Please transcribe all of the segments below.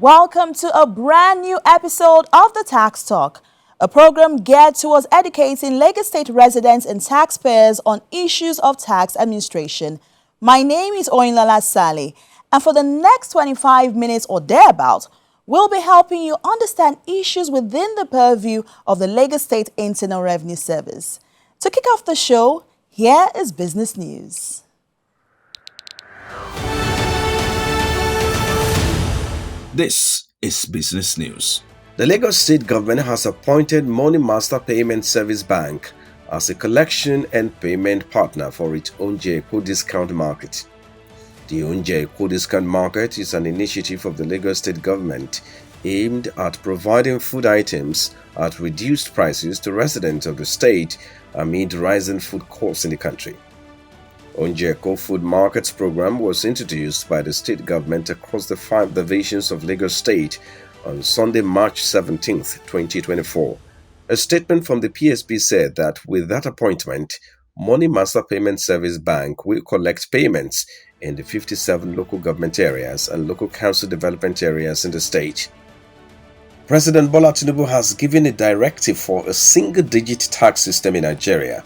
welcome to a brand new episode of the Tax Talk, a program geared towards educating Lagos State residents and taxpayers on issues of tax administration. My name is Oyinlola Sale, and for the next 25 minutes or thereabout, we'll be helping you understand issues within the purview of the Lagos State Internal Revenue Service. To kick off the show, here is business news. This is business news. The Lagos State government has appointed Money Master Payment Service Bank as a collection and payment partner for its Onje Eco-Discount Market. The Onje Eco-Discount Market is an initiative of the Lagos State government aimed at providing food items at reduced prices to residents of the state amid rising food costs in the country. Onje Eco Food Markets program was introduced by the state government across the 5 divisions of Lagos State on Sunday, March 17, 2024. A statement from the PSB said that with that appointment, Money Master Payment Service Bank will collect payments in the 57 local government areas and local council development areas in the state. President Bola Tinubu has given a directive for a single-digit tax system in Nigeria.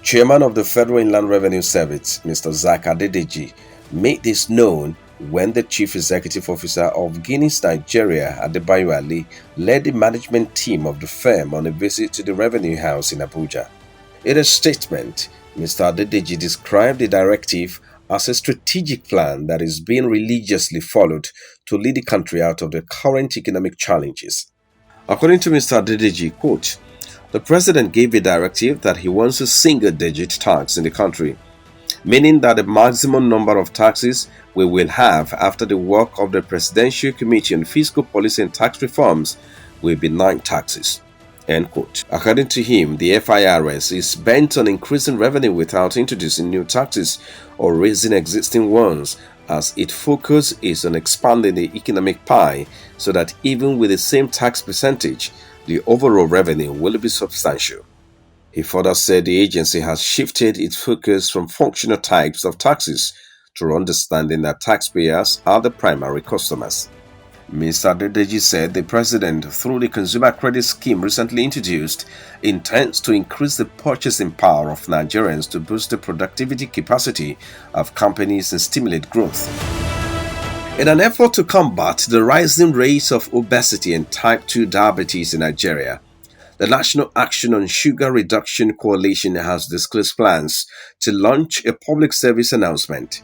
Chairman of the Federal Inland Revenue Service, Mr. Zak Adedeji, made this known when the Chief Executive Officer of Guinness Nigeria, Adebayo Ali, led the management team of the firm on a visit to the Revenue House in Abuja. In a statement, Mr. Adedeji described the directive as a strategic plan that is being religiously followed to lead the country out of the current economic challenges. According to Mr. Adedeji, quote, "The President gave a directive that he wants a single-digit tax in the country, meaning that the maximum number of taxes we will have after the work of the Presidential Committee on Fiscal Policy and Tax Reforms will be 9 taxes." End quote. According to him, the FIRS is bent on increasing revenue without introducing new taxes or raising existing ones, as its focus is on expanding the economic pie so that even with the same tax percentage, the overall revenue will be substantial. He further said the agency has shifted its focus from functional types of taxes to understanding that taxpayers are the primary customers. Mr. Adedeji said the President, through the Consumer Credit Scheme recently introduced, intends to increase the purchasing power of Nigerians to boost the productivity capacity of companies and stimulate growth. In an effort to combat the rising rates of obesity and type 2 diabetes in Nigeria, the National Action on Sugar Reduction Coalition has disclosed plans to launch a public service announcement.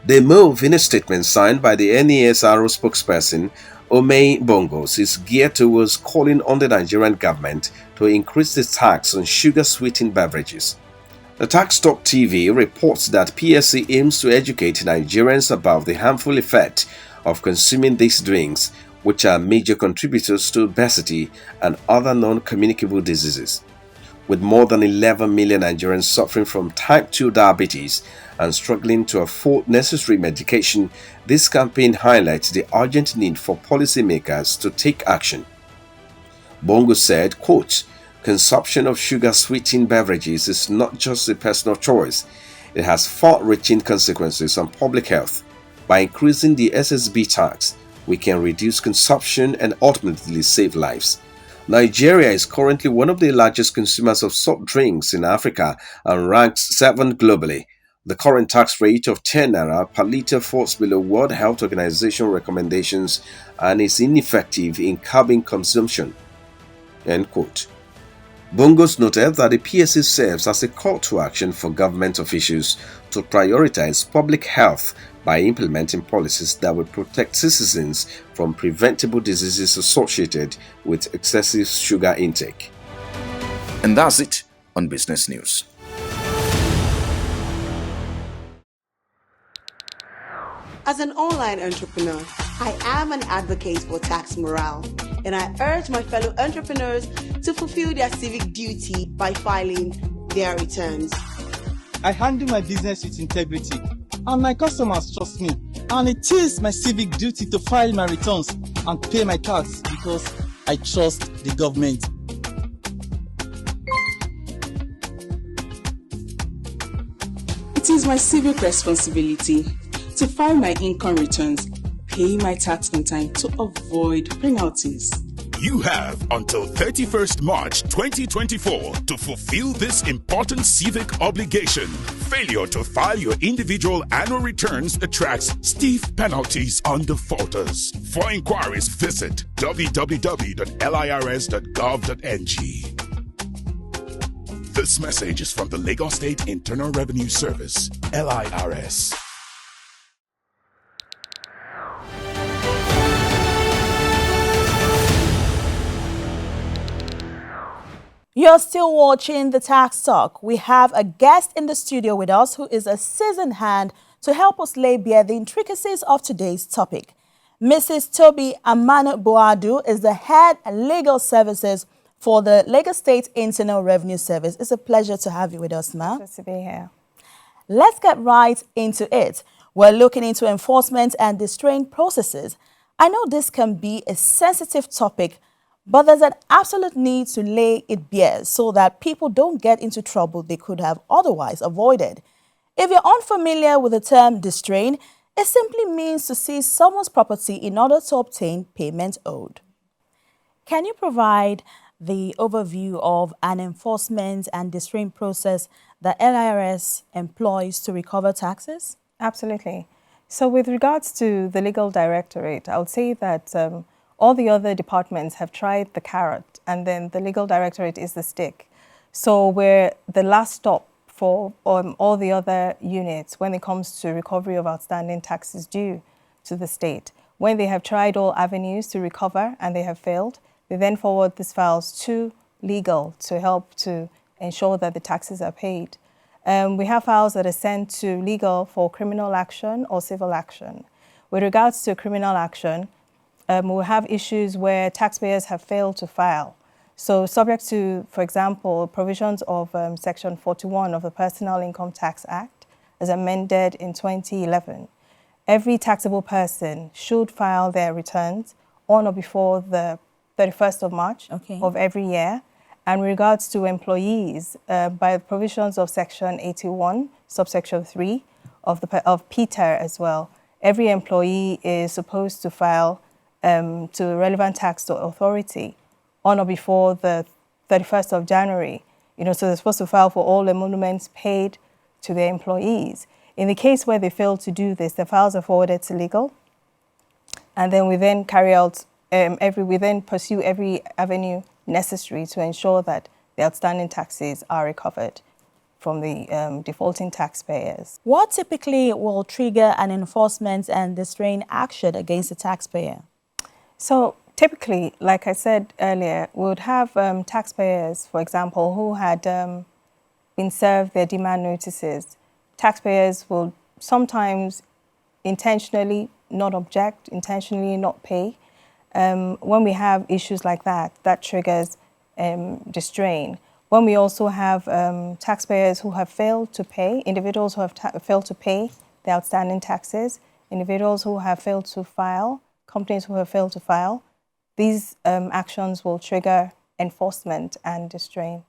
The move, in a statement signed by the NASRO spokesperson, Omei Bongos, is geared towards calling on the Nigerian government to increase the tax on sugar-sweetened beverages. The Tax Talk TV reports that PSC aims to educate Nigerians about the harmful effect of consuming these drinks, which are major contributors to obesity and other non-communicable diseases. With more than 11 million Nigerians suffering from type 2 diabetes and struggling to afford necessary medication, this campaign highlights the urgent need for policymakers to take action. Bongo said, quote, "Consumption of sugar-sweetened beverages is not just a personal choice. It has far-reaching consequences on public health. By increasing the SSB tax, we can reduce consumption and ultimately save lives." Nigeria is currently one of the largest consumers of soft drinks in Africa and ranks 7th globally. The current tax rate of 10 naira per litre falls below World Health Organization recommendations and is ineffective in curbing consumption. End quote. Bongos noted that the PSC serves as a call to action for government officials to prioritize public health by implementing policies that will protect citizens from preventable diseases associated with excessive sugar intake. And that's it on Business News. As an online entrepreneur, I am an advocate for tax morale, and I urge my fellow entrepreneurs to fulfill their civic duty by filing their returns. I handle my business with integrity, and my customers trust me. And it is my civic duty to file my returns and pay my tax because I trust the government. It is my civic responsibility to file my income returns, pay my tax on time to avoid penalties. You have until 31st March 2024 to fulfill this important civic obligation. Failure to file your individual annual returns attracts stiff penalties on defaulters. For inquiries, visit www.lirs.gov.ng. This message is from the Lagos State Internal Revenue Service, LIRS. You're still watching the Tax Talk. We have a guest in the studio with us who is a seasoned hand to help us lay bare the intricacies of today's topic. Mrs. Tobi Amanor-Boadu is the head legal services for the Lagos State Internal Revenue Service. It's a pleasure to have you with us, ma'am. Good to be here. Let's get right into it. We're looking into enforcement and distrain processes. I know this can be a sensitive topic, but there's an absolute need to lay it bare so that people don't get into trouble they could have otherwise avoided. If you're unfamiliar with the term distrain, it simply means to seize someone's property in order to obtain payment owed. Can you provide the overview of an enforcement and distrain process that LIRS employs to recover taxes? Absolutely. So with regards to the legal directorate, I would say that all the other departments have tried the carrot, and then the legal directorate is the stick. So we're the last stop for all the other units when it comes to recovery of outstanding taxes due to the state. When they have tried all avenues to recover and they have failed, they then forward these files to legal to help to ensure that the taxes are paid. We have files that are sent to legal for criminal action or civil action. With regards to criminal action, we'll have issues where taxpayers have failed to file. So subject to, for example, provisions of Section 41 of the Personal Income Tax Act, as amended in 2011, every taxable person should file their returns on or before the 31st of March of every year. And with regards to employees, by the provisions of Section 81, subsection 3 of Peter as well, every employee is supposed to file to the relevant tax authority on or before the 31st of January. So they're supposed to file for all emoluments paid to their employees. In the case where they fail to do this, the files are forwarded to legal, and then we then carry out we then pursue every avenue necessary to ensure that the outstanding taxes are recovered from the defaulting taxpayers. What typically will trigger an enforcement and distrain action against the taxpayer? So typically, like I said earlier, we would have taxpayers, for example, who had been served their demand notices. Taxpayers will sometimes intentionally not object, intentionally not pay. When we have issues like that, that triggers distrain. When we also have taxpayers who have failed to pay, individuals who have failed to pay the outstanding taxes, individuals who have failed to file, companies who have failed to file, these actions will trigger enforcement and distrain.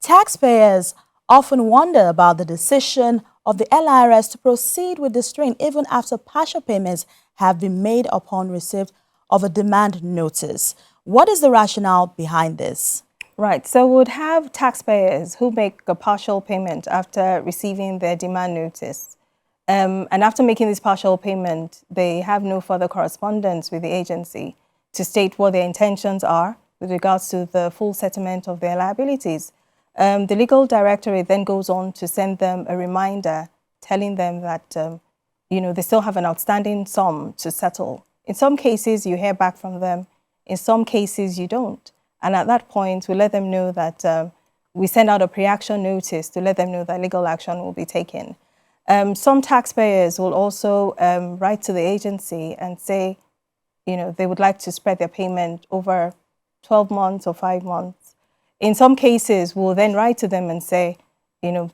Taxpayers often wonder about the decision of the LIRS to proceed with distrain even after partial payments have been made upon receipt of a demand notice. What is the rationale behind this? Right, so we would have taxpayers who make a partial payment after receiving their demand notice. And after making this partial payment, they have no further correspondence with the agency to state what their intentions are with regards to the full settlement of their liabilities. The legal directorate then goes on to send them a reminder telling them that they still have an outstanding sum to settle. In some cases, you hear back from them. In some cases, you don't. And at that point, we let them know that we send out a pre-action notice to let them know that legal action will be taken. Some taxpayers will also write to the agency and say, they would like to spread their payment over 12 months or 5 months. In some cases, we'll then write to them and say,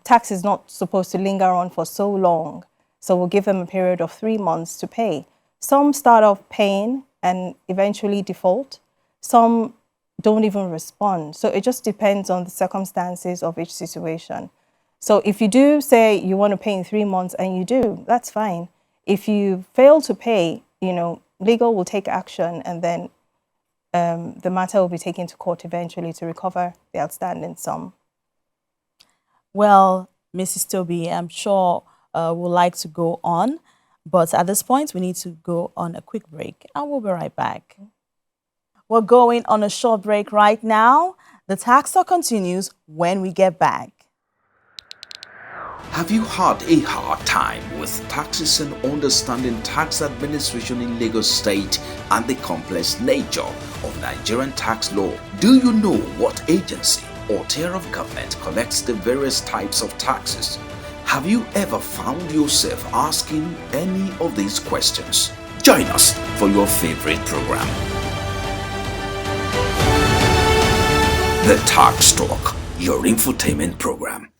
tax is not supposed to linger on for so long. So we'll give them a period of 3 months to pay. Some start off paying and eventually default. Some don't even respond. So it just depends on the circumstances of each situation. So if you do say you want to pay in 3 months and you do, that's fine. If you fail to pay, legal will take action, and then the matter will be taken to court eventually to recover the outstanding sum. Well, Mrs. Tobi, I'm sure we'd like to go on, but at this point, we need to go on a quick break, and we'll be right back. We're going on a short break right now. The Tax Talk continues when we get back. Have you had a hard time with taxes and understanding tax administration in Lagos State and the complex nature of Nigerian tax law? Do you know what agency or tier of government collects the various types of taxes? Have you ever found yourself asking any of these questions? Join us for your favorite program, The Tax Talk, your infotainment program.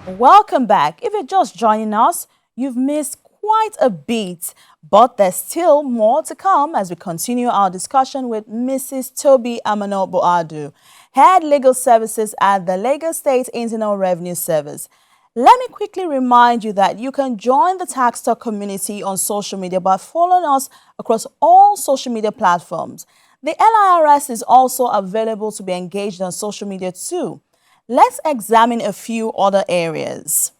Welcome back. If you're just joining us, you've missed quite a bit, but there's still more to come as we continue our discussion with Mrs. Tobi Amanor-Boadu, Head Legal Services at the Lagos State Internal Revenue Service. Let me quickly remind you that you can join the Tax Talk community on social media by following us across all social media platforms. The LIRS is also available to be engaged on social media too. Let's examine a few other areas.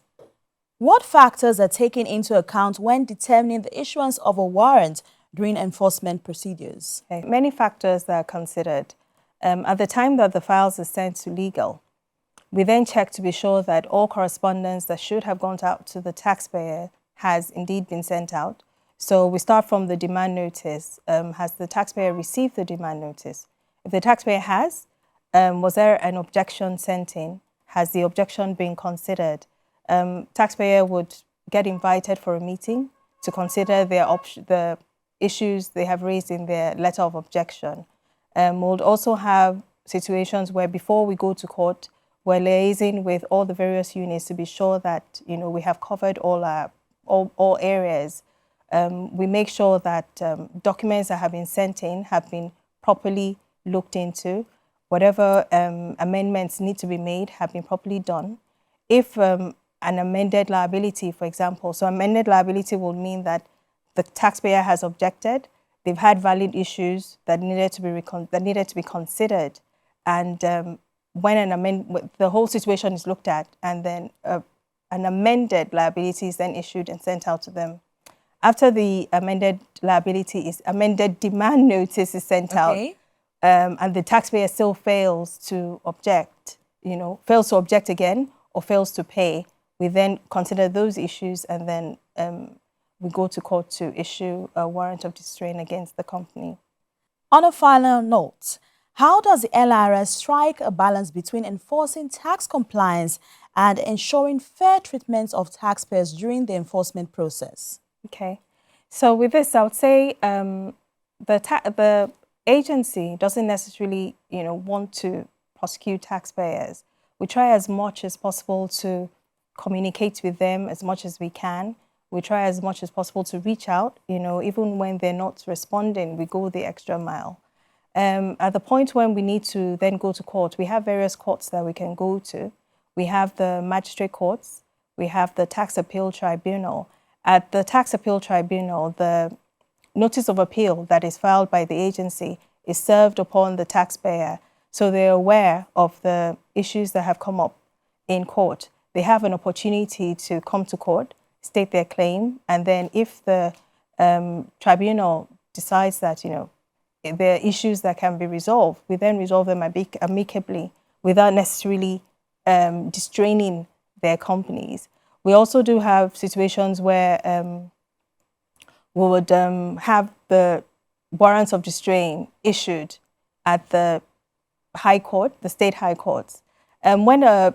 What factors are taken into account when determining the issuance of a warrant during enforcement procedures? Okay. Many factors that are considered. At the time that the files are sent to legal, we then check to be sure that all correspondence that should have gone out to the taxpayer has indeed been sent out. So we start from the demand notice. Has the taxpayer received the demand notice? If the taxpayer has, was there an objection sent in? Has the objection been considered? Taxpayer would get invited for a meeting to consider the issues they have raised in their letter of objection. We'll also have situations where before we go to court, we're liaising with all the various units to be sure that we have covered all areas. We make sure that documents that have been sent in have been properly looked into. Whatever amendments need to be made have been properly done. If an amended liability, for example, so amended liability will mean that the taxpayer has objected, they've had valid issues that needed to be considered, and when the whole situation is looked at, and then an amended liability is then issued and sent out to them. After the amended demand notice is sent out, and the taxpayer still fails to object, fails to object again or fails to pay, we then consider those issues, and then we go to court to issue a warrant of distrain against the company. On a final note, how does the LIRS strike a balance between enforcing tax compliance and ensuring fair treatment of taxpayers during the enforcement process? Okay, so with this, I would say the agency doesn't necessarily, want to prosecute taxpayers. We try as much as possible to communicate with them as much as we can. We try as much as possible to reach out, even when they're not responding, we go the extra mile. At the point when we need to then go to court, we have various courts that we can go to. We have the magistrate courts, we have the tax appeal tribunal. At the tax appeal tribunal, the notice of appeal that is filed by the agency is served upon the taxpayer, so they're aware of the issues that have come up in court. They have an opportunity to come to court, state their claim, and then if the tribunal decides that, there are issues that can be resolved, we then resolve them amicably without necessarily distraining their companies. We also do have situations where we would have the warrants of distrain issued at the High Court, the state high courts. Before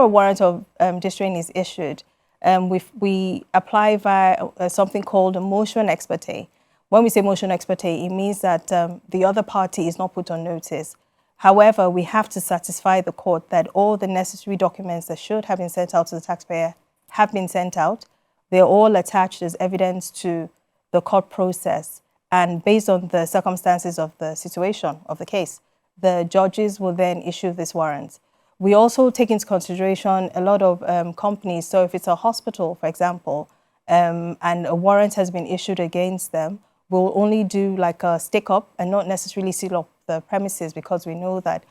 a warrant of distrain is issued, we apply via something called a motion ex parte. When we say motion ex parte, it means that the other party is not put on notice. However, we have to satisfy the court that all the necessary documents that should have been sent out to the taxpayer have been sent out. They're all attached as evidence to the court process. And based on the circumstances of the situation, of the case, the judges will then issue this warrant. we also take into consideration a lot of companies. So if it's a hospital, for example, and a warrant has been issued against them, we'll only do like a stick up and not necessarily seal up the premises, because we know that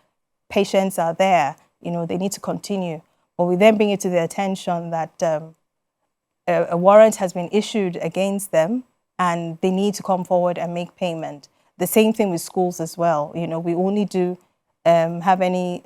patients are there, they need to continue. But we then bring it to the attention that a warrant has been issued against them and they need to come forward and make payment. The same thing with schools as well. We only do have any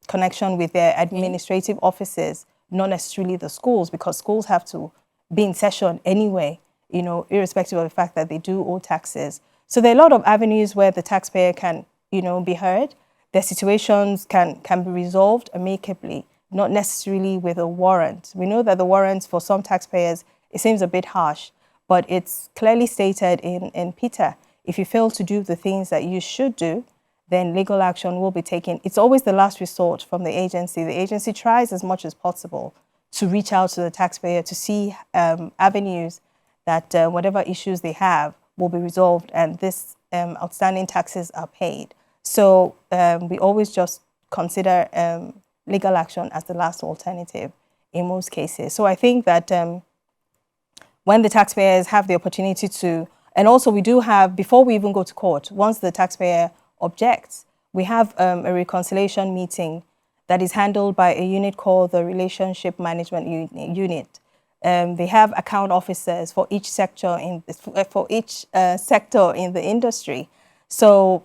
connection with their administrative offices, not necessarily the schools, because schools have to be in session anyway, irrespective of the fact that they do owe taxes. So there are a lot of avenues where the taxpayer can, be heard. Their situations can be resolved amicably, not necessarily with a warrant. We know that the warrants for some taxpayers, it seems a bit harsh, but it's clearly stated in PETA. If you fail to do the things that you should do, then legal action will be taken. It's always the last resort from the agency. The agency tries as much as possible to reach out to the taxpayer to see avenues that whatever issues they have will be resolved and this outstanding taxes are paid. So we always just consider legal action as the last alternative in most cases. So I think that when the taxpayers have the opportunity to, and also we do have, before we even go to court, once the taxpayer objects, we have a reconciliation meeting that is handled by a unit called the Relationship Management Unit. They have account officers for each sector in the industry. So,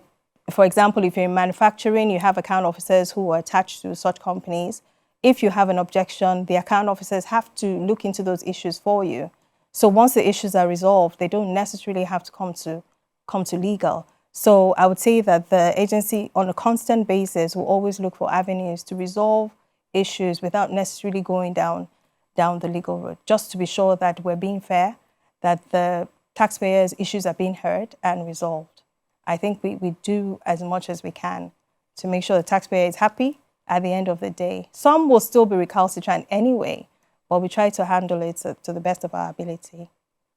for example, if you're in manufacturing, you have account officers who are attached to such companies. If you have an objection, the account officers have to look into those issues for you. So once the issues are resolved, they don't necessarily have to come to legal. So I would say that the agency, on a constant basis, will always look for avenues to resolve issues without necessarily going down the legal road, just to be sure that we're being fair, that the taxpayers' issues are being heard and resolved. I think we do as much as we can to make sure the taxpayer is happy at the end of the day. Some will still be recalcitrant anyway, but we try to handle it to the best of our ability.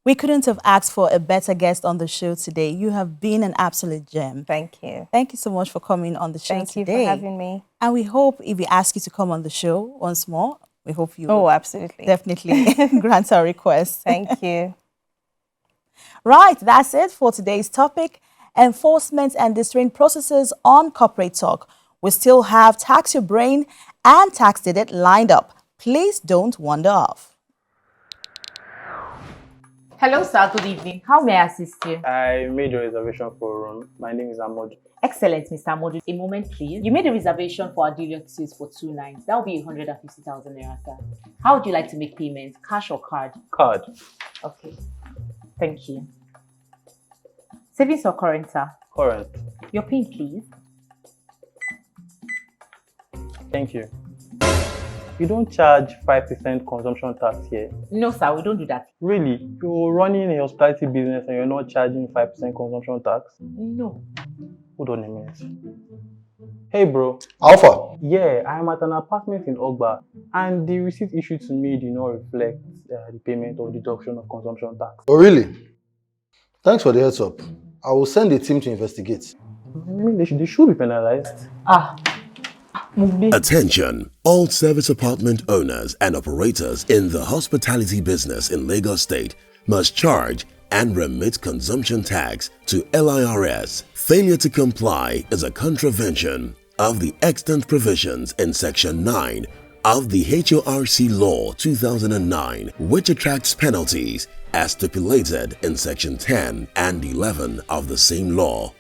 We couldn't have asked for a better guest on the show today. You have been an absolute gem. Thank you. Thank you so much for coming on the show today. Thank you for having me. And we hope if we ask you to come on the show once more, we hope you will absolutely definitely grant our request. Thank you. Right, that's it for today's topic, enforcement and distrain processes on Corporate Talk. We still have Tax Your Brain and Tax Did It lined up. Please don't wander off. Hello, sir. Good evening. How may I assist you? I made a reservation for a room. My name is Amodu. Excellent, Mr. Amodu. A moment, please. You made a reservation for our deluxe suite for 2 nights. That will be 150,000 naira, sir. How would you like to make payment? Cash or card? Card. Okay. Thank you. Savings or current, sir? Current. Your PIN, please. Thank you. You don't charge 5% consumption tax here? No, sir. We don't do that. Really? You're running a hospitality business and you're not charging 5% consumption tax? No. Hold on a minute. Hey, bro. Alpha? Yeah, I am at an apartment in Ogba and the receipt issued to me did not reflect the payment or deduction of consumption tax. Oh, really? Thanks for the heads up. I will send a team to investigate. I mean, they should be penalized. Attention, all service apartment owners and operators in the hospitality business in Lagos State must charge and remit consumption tax to LIRS. Failure to comply is a contravention of the extant provisions in Section 9 of the HORC Law 2009, which attracts penalties as stipulated in Section 10 and 11 of the same law.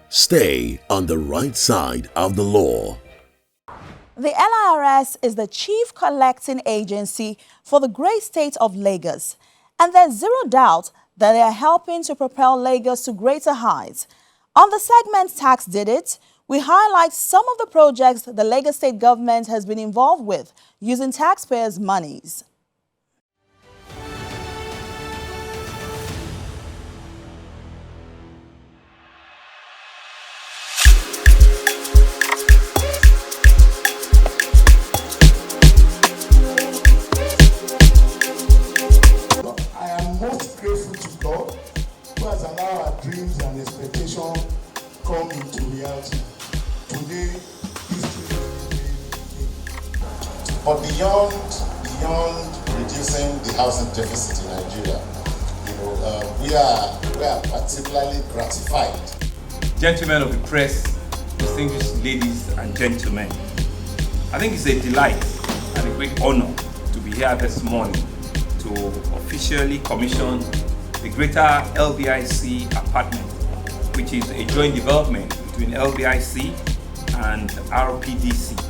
Stay on the right side of the law. The LIRS is the chief collecting agency for the great state of Lagos, and there's zero doubt that they are helping to propel Lagos to greater heights. On the segment Tax Did It, we highlight some of the projects the Lagos state government has been involved with using taxpayers' monies. Dreams and expectations come into reality. Today, history is But beyond reducing the housing deficit in Nigeria, we are particularly gratified. Gentlemen of the press, distinguished ladies and gentlemen, I think it's a delight and a great honor to be here this morning to officially commission the Greater LBIC apartment, which is a joint development between LBIC and RPDC,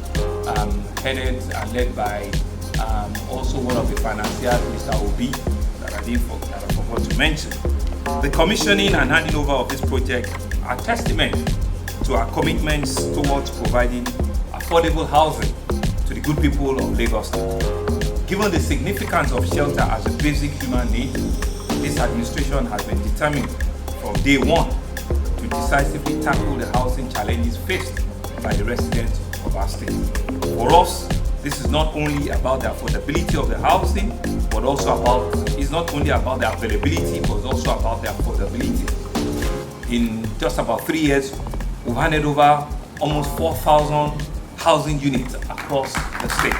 headed and led by also one of the financiers, Mr. Obi, that I forgot to mention. The commissioning and handing over of this project are testament to our commitments towards providing affordable housing to the good people of Lagos State. Given the significance of shelter as a basic human need, this administration has been determined from day one to decisively tackle the housing challenges faced by the residents of our state. For us, this is not only about the affordability of the housing, but also it's not only about the availability, but also about the affordability. In just about 3 years, we've handed over almost 4,000 housing units across the state.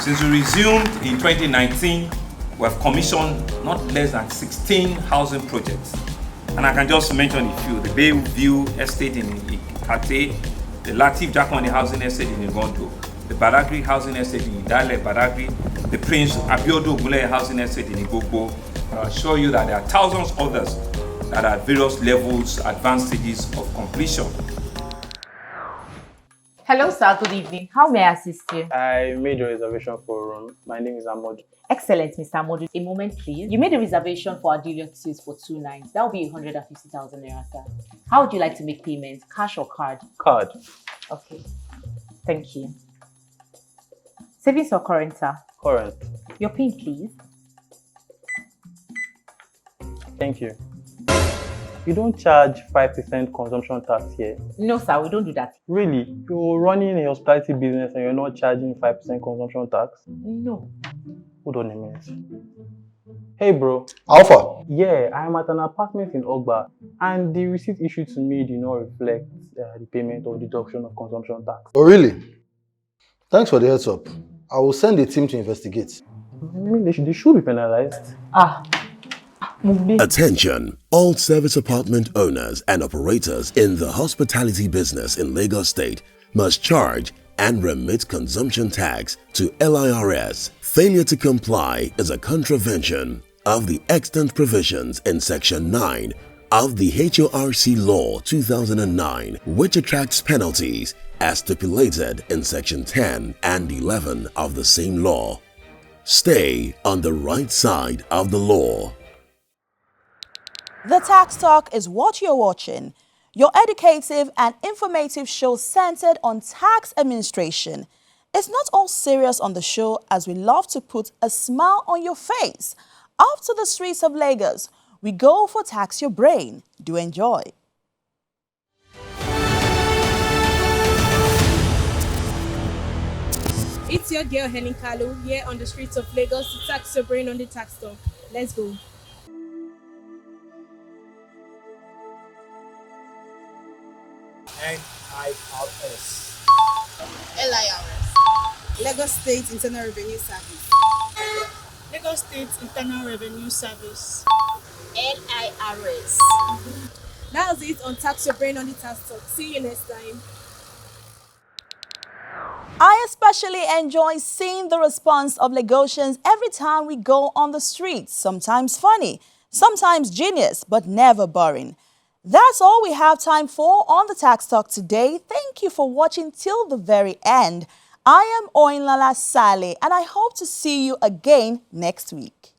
Since we resumed in 2019, we have commissioned not less than 16 housing projects. And I can just mention a few: the Bayview Estate in Ikate, the Latif Jakonde Housing Estate in Igondo, the Badagry Housing Estate in Idale, Badagry, the Prince Abiodo Gule Housing Estate in Igbobo. I assure you that there are thousands others that are at various levels, advanced stages of completion. Hello, sir. Good evening. How may I assist you? I made a reservation for a room. My name is Amodu. Excellent, Mr. Amodu. A moment, please. You made a reservation for our deluxe suite for 2 nights. That will be 150,000 naira, sir. How would you like to make payments? Cash or card? Card. Okay. Thank you. Savings or current, sir? Current. Your PIN, please. Thank you. You don't charge 5% consumption tax here? No, sir, we don't do that. Really? You're running a hospitality business and you're not charging 5% consumption tax? No. Hold on a minute. Hey, bro. Alpha? Yeah, I'm at an apartment in Ogba, and the receipt issued to me did not reflect the payment or deduction of consumption tax. Oh, really? Thanks for the heads up. I will send a team to investigate. I mean, they should be penalized. Attention, all service apartment owners and operators in the hospitality business in Lagos State must charge and remit consumption tax to LIRS. Failure to comply is a contravention of the extant provisions in Section 9 of the HORC Law 2009, which attracts penalties as stipulated in Section 10 and 11 of the same law. Stay on the right side of the law. The Tax Talk is what you're watching. Your educative and informative show centered on tax administration. It's not all serious on the show, as we love to put a smile on your face. Off to the streets of Lagos, we go for Tax Your Brain. Do enjoy. It's your girl Helen Kalu here on the streets of Lagos to tax your brain on the Tax Talk. Let's go. LIRS. Lagos State Internal Revenue Service. Lagos State Internal Revenue Service. LIRS. That's it on Tax Your Brain on the Tax Talk. See you next time. I especially enjoy seeing the response of Lagosians every time we go on the streets. Sometimes funny, sometimes genius, but never boring. That's all we have time for on the Tax Talk today. Thank you for watching till the very end. I am Oinlala Sale, and I hope to see you again next week.